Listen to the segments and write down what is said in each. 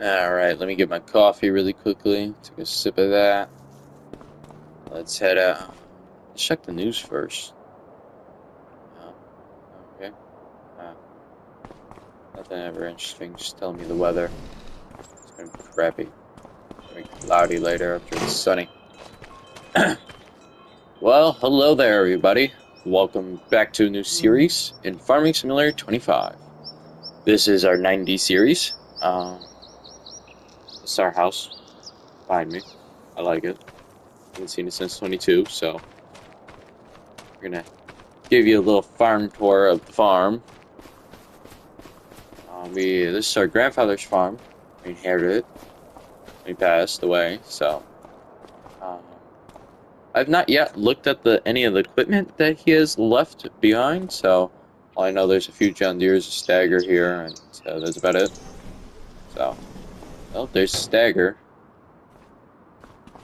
Alright, let me get my coffee really quickly. Take a sip of that. Let's head out. Let's check the news first. Oh, okay. Uh, Nothing ever interesting, just telling me the weather. It's gonna be crappy. It's gonna be cloudy later after it's sunny. Well, hello there, everybody. Welcome back to a new series in Farming Simulator 25. This is our 90 series. This is our house behind me. I like it. Haven't seen it since 22, so we're gonna give you a little farm tour of the farm. This is our grandfather's farm. We inherited it. He passed away, so I've not yet looked at any of the equipment that he has left behind. So all I know, there's a few John Deere's, a Stagger here, and that's about it. So, well, there's Stagger.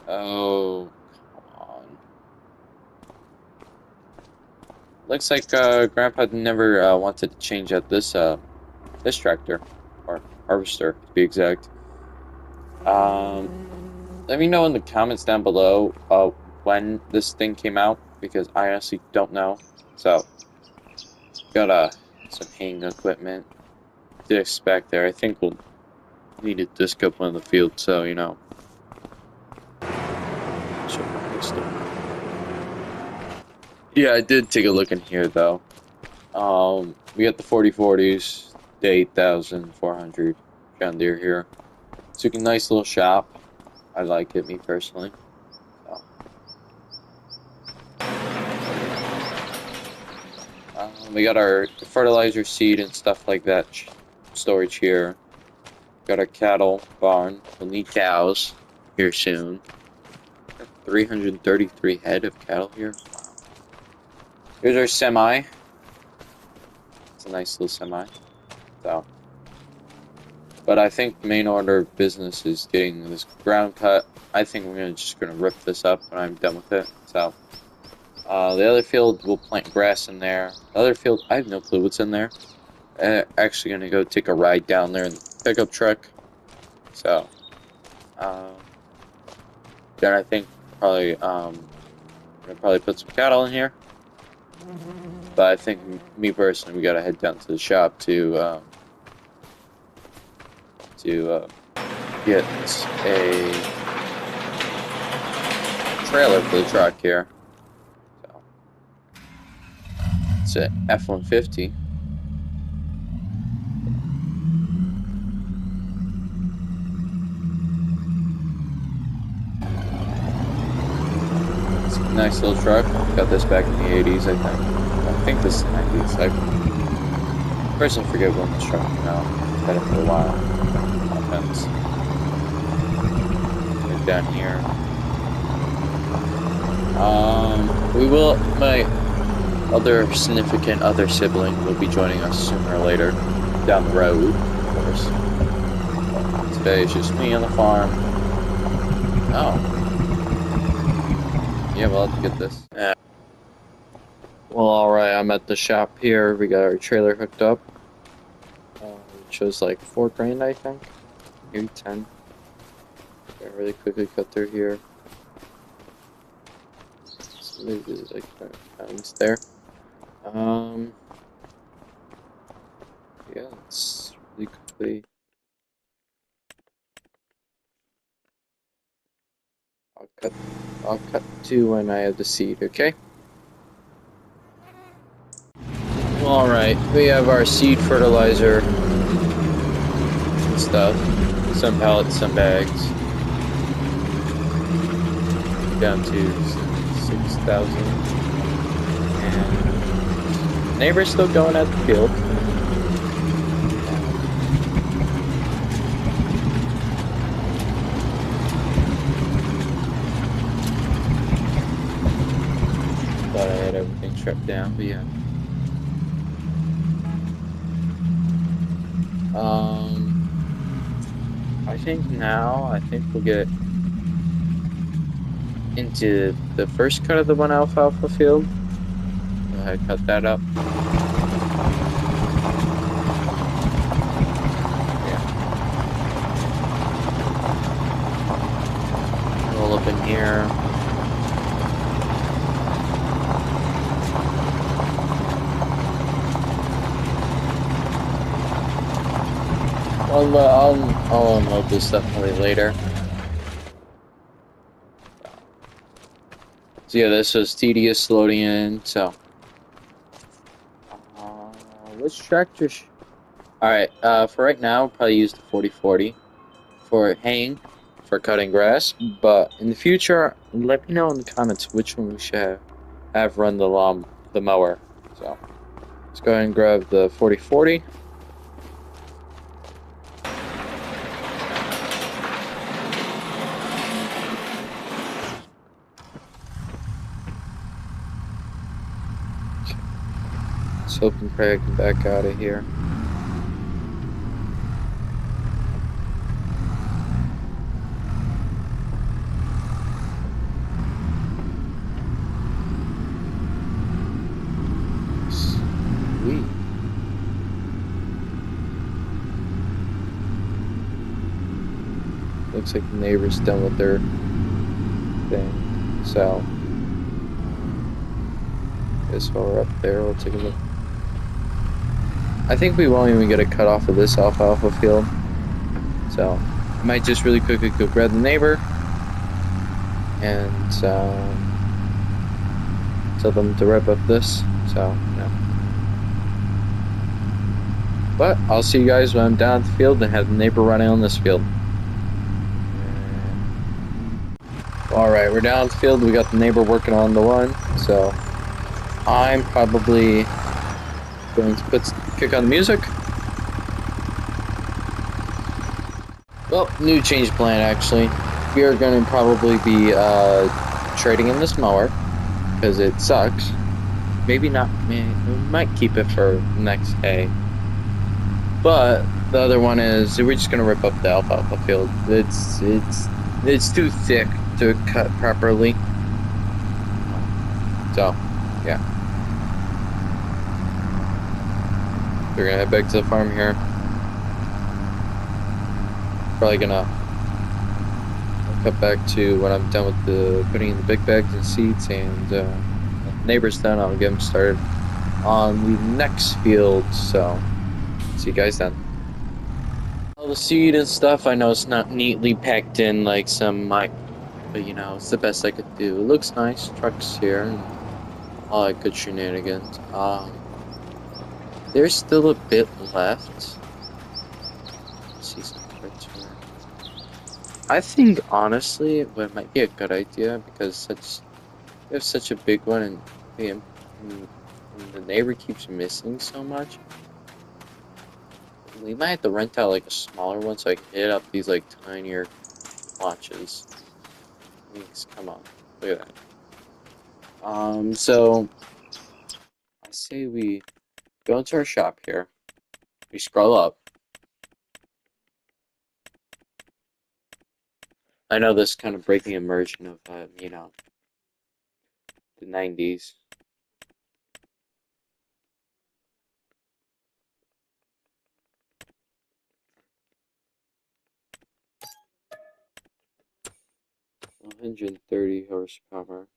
Oh, come on. Looks like Grandpa never wanted to change out this tractor, or harvester to be exact. Let me know in the comments down below when this thing came out, because I honestly don't know. So, got some haying equipment to expect there. I think we'll need a disc up on the field, so you know. Yeah, I did take a look in here though. We got the 4040s, the 8400 John Deere here. It's a nice little shop. I like it, me personally. So. We got our fertilizer, seed, and stuff like that storage here. Got our cattle barn. We'll need cows here soon. Got 333 head of cattle here. Wow. Here's our semi. It's a nice little semi. So. But I think the main order of business is getting this ground cut. I think we're just gonna rip this up when I'm done with it. So, the other field, we'll plant grass in there. The other field, I have no clue what's in there. Actually gonna go take a ride down there in the pickup truck. So, then I think probably, gonna probably put some cattle in here. But I think, me personally, we gotta head down to the shop to get a trailer for the truck here. So, it's an F-150. It's a nice little truck. Got this back in the 80s, I think. I think this is the 90s. I personally forget when this truck came out. I've had it for a while. Down here. My other significant other sibling will be joining us sooner or later down the road, of course. But today it's just me on the farm. Oh. Yeah, we'll have to get this. Well, alright, I'm at the shop here. We got our trailer hooked up. It shows like 4 grand, I think. Maybe 10. Gonna really quickly cut through here. So maybe this is like pounds there. Yeah, let's really quickly. I'll cut to when I have the seed, okay? Alright, we have our seed fertilizer and stuff. Some pallets, some bags. Down to 6,000. And neighbor's still going at the field. Thought I had everything strapped down, but yeah. I think we'll get into the first cut of the 1 alfalfa field. Go ahead, cut that up. Yeah. here. I'll unload this definitely later. So yeah, this was tedious loading in, so. Which tractor? Alright, for right now, I'll probably use the 4040 for haying, for cutting grass, but in the future, let me know in the comments which one we should have run the mower. So, let's go ahead and grab the 4040. Let's hope and pray I can back out of here. Sweet. Looks like the neighbor's done with their thing. So, guess while we're up there, we'll take a look. I think we won't even get a cut off of this alfalfa field. So, I might just really quickly go grab the neighbor and tell them to wrap up this. So, yeah. But I'll see you guys when I'm down at the field and have the neighbor running on this field. Alright, we're down at the field. We got the neighbor working on the one. So, I'm probably going to kick on the music. Well, new change plan actually. We are going to probably be trading in this mower because it sucks. Maybe not. We might keep it for next hay. But the other one is we're just going to rip up the alfalfa field. It's too thick to cut properly. So, yeah. We're gonna head back to the farm here. Probably gonna cut back to when I'm done with the putting in the big bags and seeds, and neighbor's done. I'll get them started on the next field. So, see you guys then. All the seed and stuff. I know it's not neatly packed in like some might, but you know it's the best I could do. It looks nice. Trucks here, and all that good shenanigans. There's still a bit left. Let's see some parts here. I think honestly, what might be a good idea because we have such a big one, and the neighbor keeps missing so much. We might have to rent out like a smaller one so I can hit up these like tinier watches. Come on, look at that. So I say we go into our shop here. We scroll up. I know this is kind of breaking immersion of, you know, the 90s. $130 horsepower.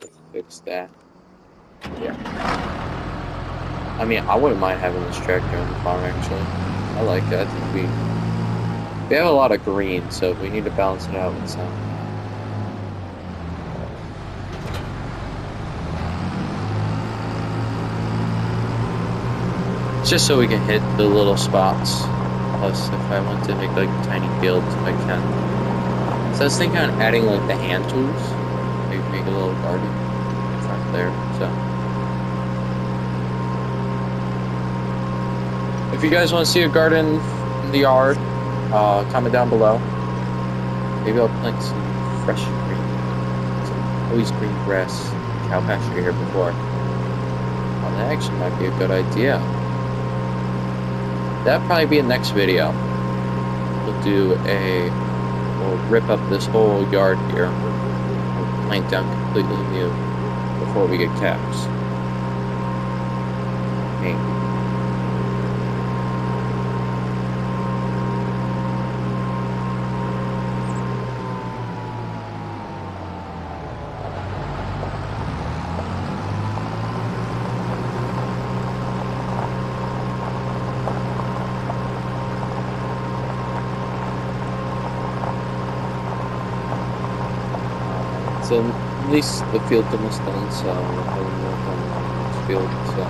Let's fix that. Yeah. I mean, I wouldn't mind having this tractor on the farm, actually. I like it. I think we have a lot of green, so we need to balance it out with some. Just so we can hit the little spots. Plus, if I want to make like tiny fields, I can. So I was thinking on adding like the hand tools. Maybe make a little garden in front there. So. If you guys want to see a garden in the yard, comment down below. Maybe I'll plant some fresh green, always green grass, cow pasture here before. Well, that actually might be a good idea. That'll probably be a next video. We'll rip up this whole yard here, we'll plant down completely new before we get calves. Maybe. So at least the field's almost done, so I will work on the next field, so.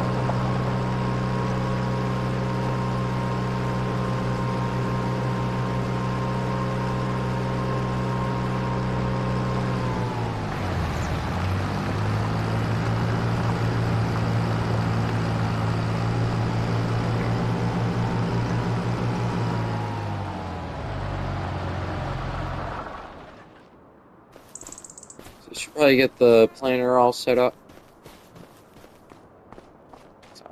I should probably get the planter all set up. So.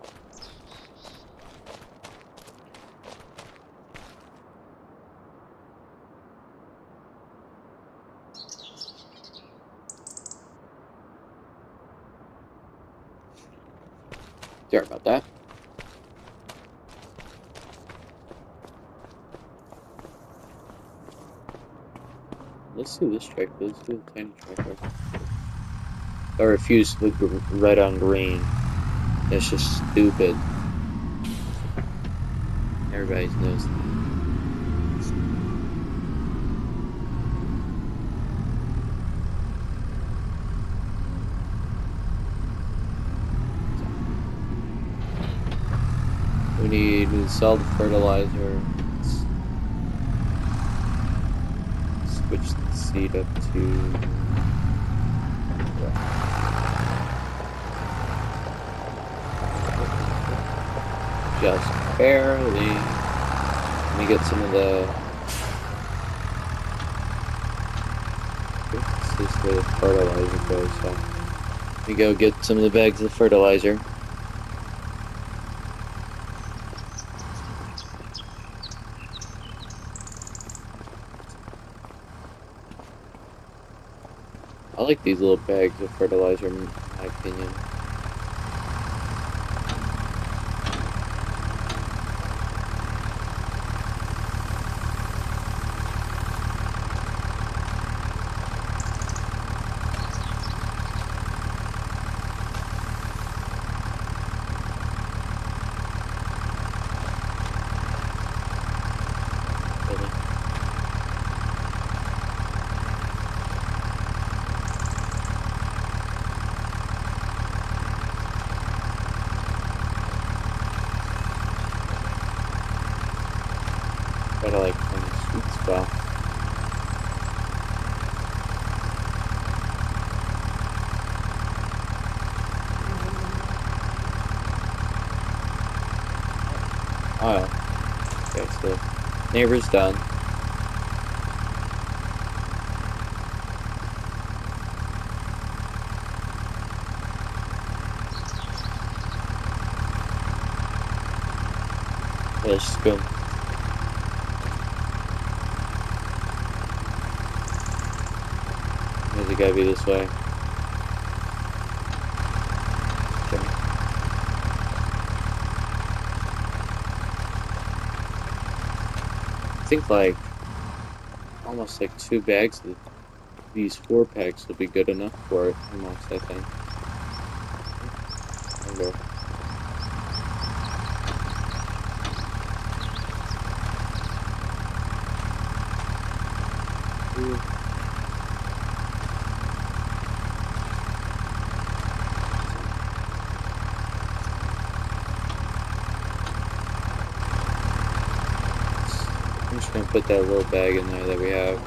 Sorry about that. Let's do this tractor. Let's do a tiny tractor. I refuse to look red on green. That's just stupid. Everybody knows that. We need to install the fertilizer. Let's switch the seed up to. Just barely. Let me get some of the. This is where the fertilizer goes, so. Let me go get some of the bags of fertilizer. I like these little bags of fertilizer, in my opinion. Gotta like find a sweet spot. Oh, okay, so neighbor's done. Let's just go. Maybe it gotta be this way. Okay. I think like almost like 2 bags of these 4-packs will be good enough for it, almost, I think. There we go. I'm just gonna put that little bag in there that we have.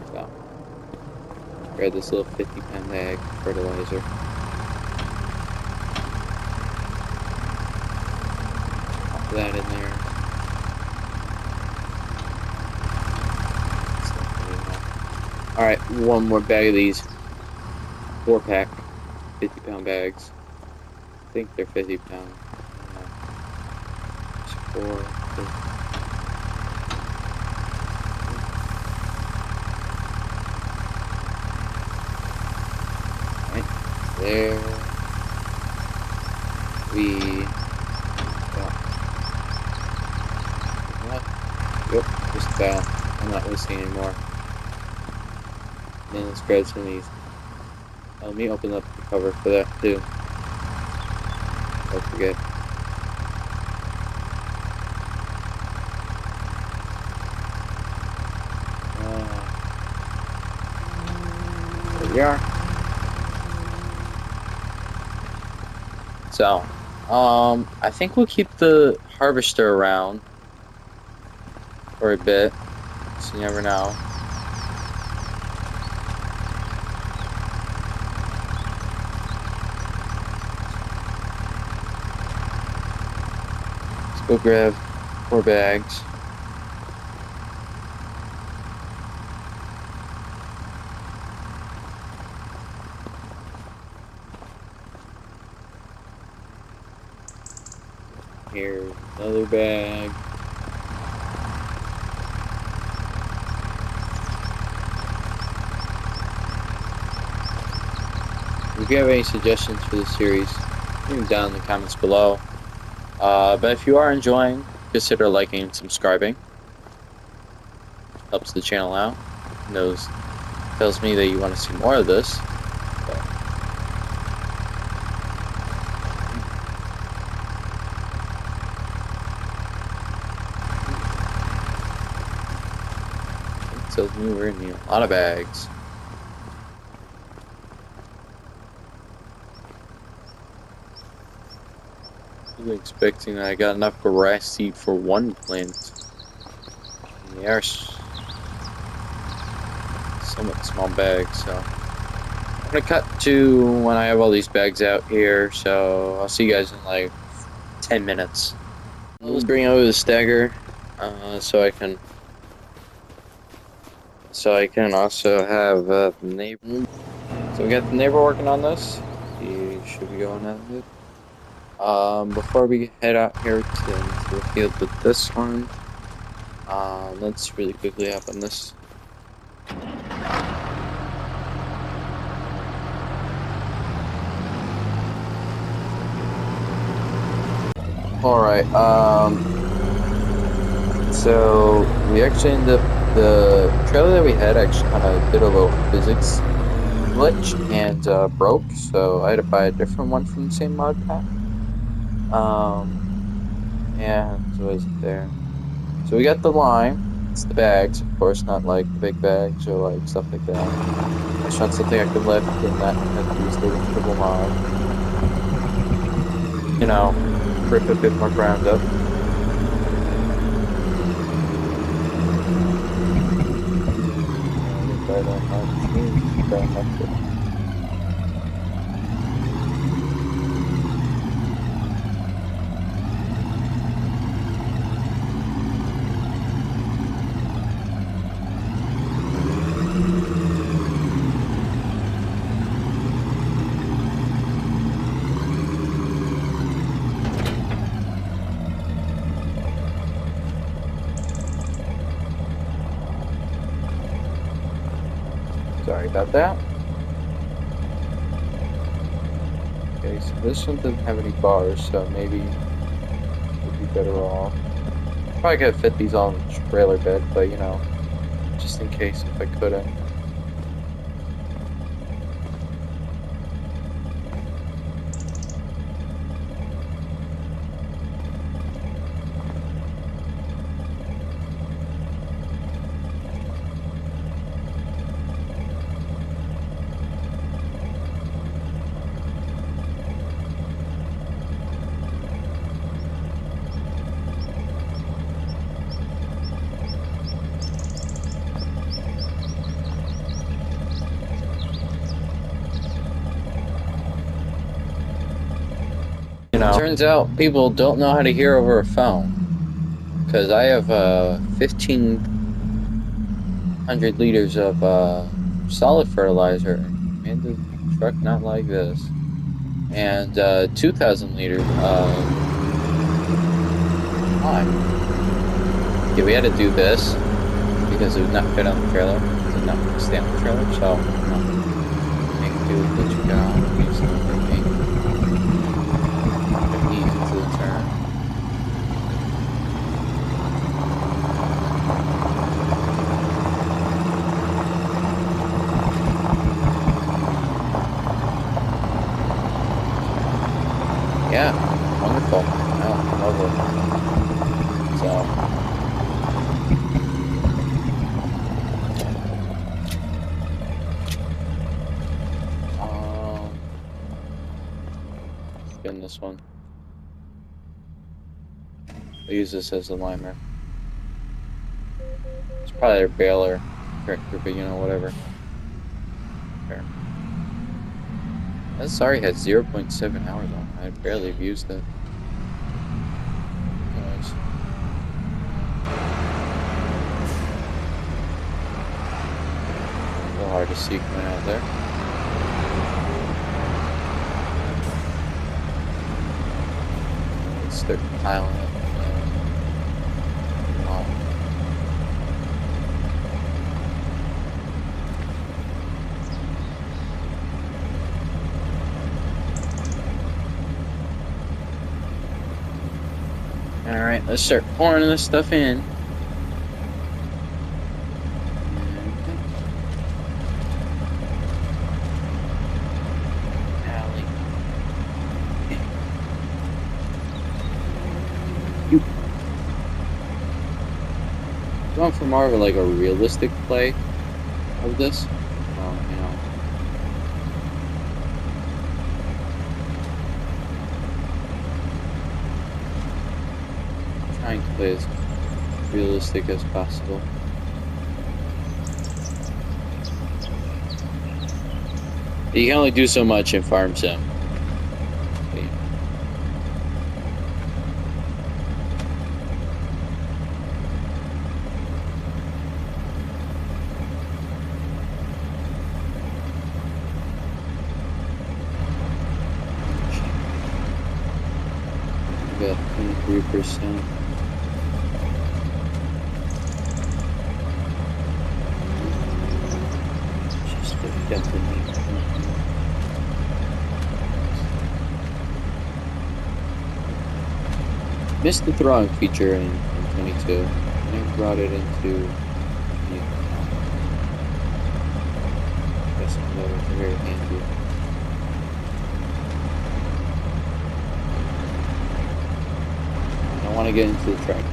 So, grab this little 50-pound bag of fertilizer. Pop that in there. Alright, one more bag of these 4-pack 50-pound bags. I think they're 50 pounds. 4. Right there we go. What? Yep, just about. I'm not listening anymore. And then let's grab some of these. Let me open up the cover for that too. Don't forget. Here we are. So, I think we'll keep the harvester around for a bit, so you never know. Let's go grab 4 bags. Here's another bag. If you have any suggestions for this series, leave them down in the comments below. But if you are enjoying, consider liking and subscribing. Helps the channel out. Tells me that you want to see more of this. It tells me we're in a lot of bags. I was expecting that I got enough grass seed for 1 plant. And they are somewhat small bags, so I'm gonna cut to when I have all these bags out here. So I'll see you guys in like 10 minutes. Let's bring over the stagger, so I can also have the neighbor. So we got the neighbor working on this. He should be going at it. Before we head out here to the field with this one, let's really quickly hop on this. Alright, so we actually ended up, the trailer that we had actually kind of did a little physics glitch and broke, so I had to buy a different one from the same mod pack. And what is it there? So we got the lime, it's the bags, of course, not like the big bags or like stuff like that. I just want something I could lift and not have to use the liftable mod. You know, rip a bit more ground up. Sorry about that. Okay, so this one doesn't have any bars, so maybe we'd be better off. Probably could fit these all in the trailer bed, but you know, just in case if I couldn't. You know, turns out people don't know how to hear over a phone. Because I have 1,500 liters of solid fertilizer, and the truck not like this, and 2,000 liters of lime. Yeah, we had to do this because it would not fit on the trailer. It did not stay on the trailer, so make do with what you got. Yeah, wonderful. Oh, lovely. So, in this one. I'll use this as a limer. It's probably a baler character, but you know, whatever. Fair. This already has 0.7 hours on it. I barely have used it. Anyways. A little hard to see coming out there. Let's start piling it. Wow. Alright, let's start pouring this stuff in. Going for more of a realistic play of this. You know. Trying to play as realistic as possible. You can only do so much in Farm Sim. Got 23%. Just a definitely. Missed the throwing feature in 22. And brought it into. Guess that was very handy. I want to get into the track.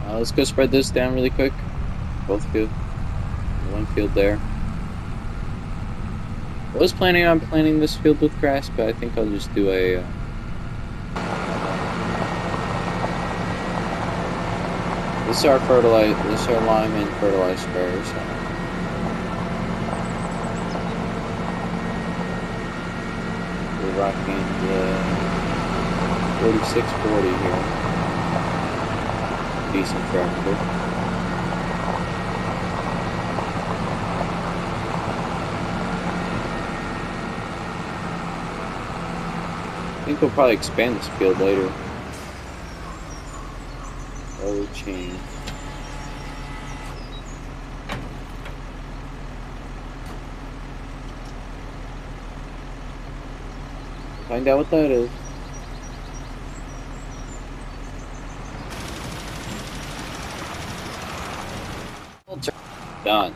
Let's go spread this down really quick. Both fields. One field there. I was planning on planting this field with grass, but I think I'll just do a... This is our lime and fertilizer sprayer. So. We're rocking the 4640 here. Decent tractor. I think we'll probably expand this field later. Oh, change. Find out what that is. Done.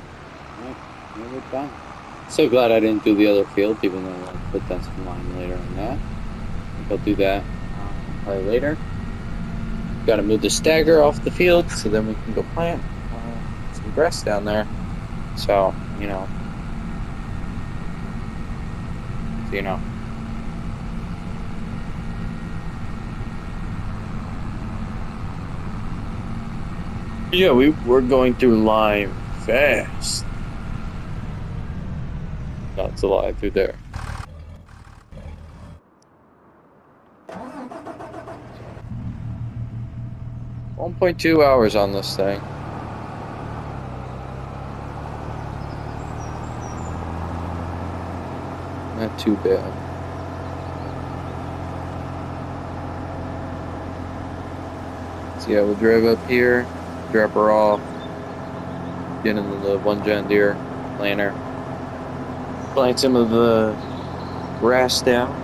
Right, we're done. So glad I didn't do the other field, even though I'll put down some line later on that. I think I'll do that probably later. Got to move the stagger off the field so then we can go plant some grass down there. So, you know. Yeah, we're going through lime fast. That's a lie through there. 1.2 hours on this thing. Not too bad. So yeah, we'll drive up here, drop her off, get into the one John Deere planter, plant some of the grass down.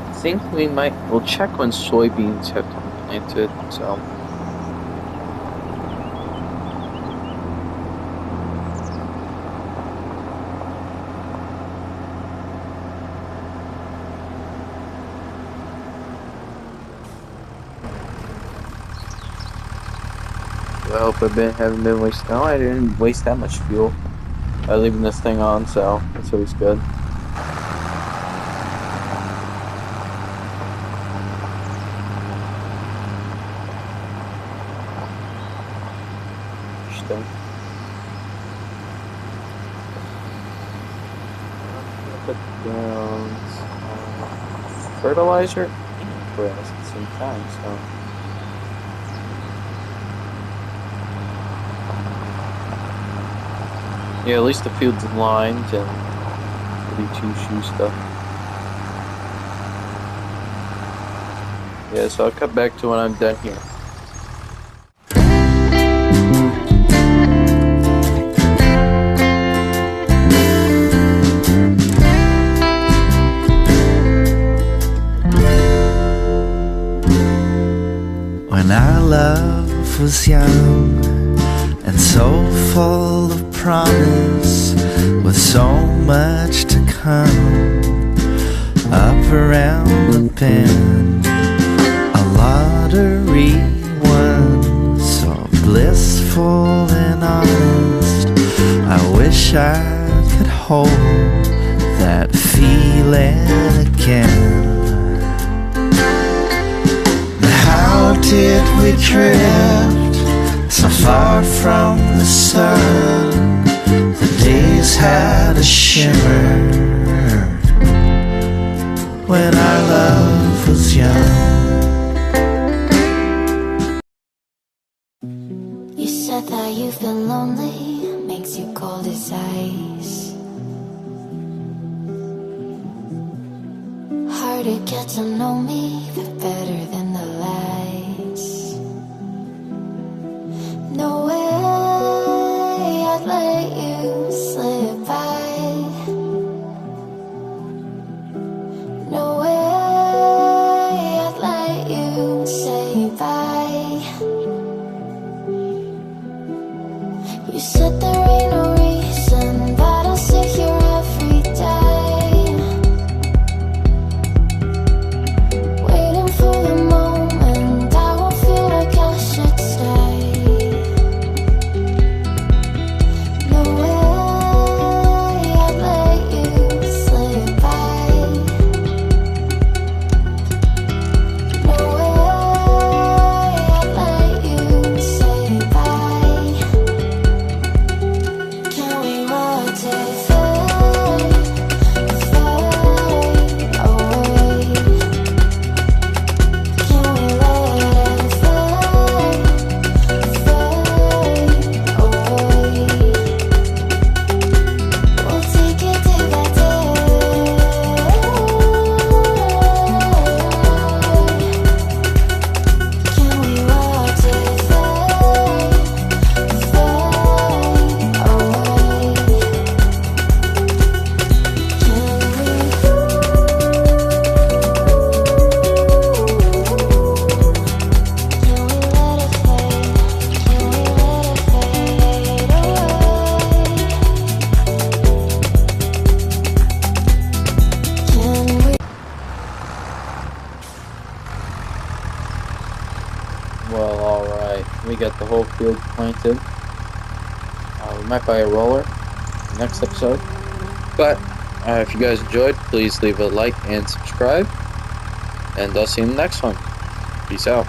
I think we'll check when soybeans have to be planted, so. I hope haven't been wasting. No, I didn't waste that much fuel by leaving this thing on, so that's always good. Interesting. Put down fertilizer and grass at the same time, so. Yeah, at least the field's lined and ready to shoe stuff. Yeah, so I'll cut back to when I'm done here. When our love was young and so full of promise, with so much to come, up around the bend, a lottery won, so blissful and honest. I wish I could hold that feeling again. How did we drift so far from the sun? The days had a shimmer when our love was young. You said that you've been lonely, makes you cold as ice. Hard to get to know me, but better than the lights. No way I'd let you slip by. No way I'd let you say bye. You said there ain't no reason, but I'll sit here every day, waiting for the moment I won't feel like I should stay. No way I'd let you slip by. No way I'd let you say bye. Can we watch it fade, fade away? Can we let it fade, fade away? We'll take it day by day. Can we watch it fade, fade away? Can we let it fade? Can we let it fade away? Can we? Well, alright. We got the whole field planted. We might buy a roller next episode. But if you guys enjoyed, please leave a like and subscribe. And I'll see you in the next one. Peace out.